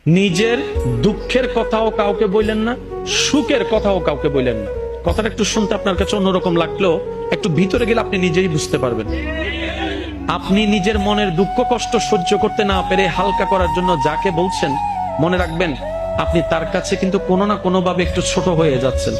নিজের দুঃখের কথাও কাউকে বললেন না, সুখের কথাও কাউকে বললেন না। কথাটা একটু শুনতে আপনার কাছে অন্যরকম লাগলেও একটু ভিতরে গেলে আপনি নিজেই বুঝতে পারবেন। আপনি নিজের মনের দুঃখ কষ্ট সহ্য করতে না পেরে হালকা করার জন্য যাকে বলছেন, মনে রাখবেন আপনি তার কাছে কিন্তু কোনো না কোনো ভাবে একটু ছোট হয়ে যাচ্ছেন।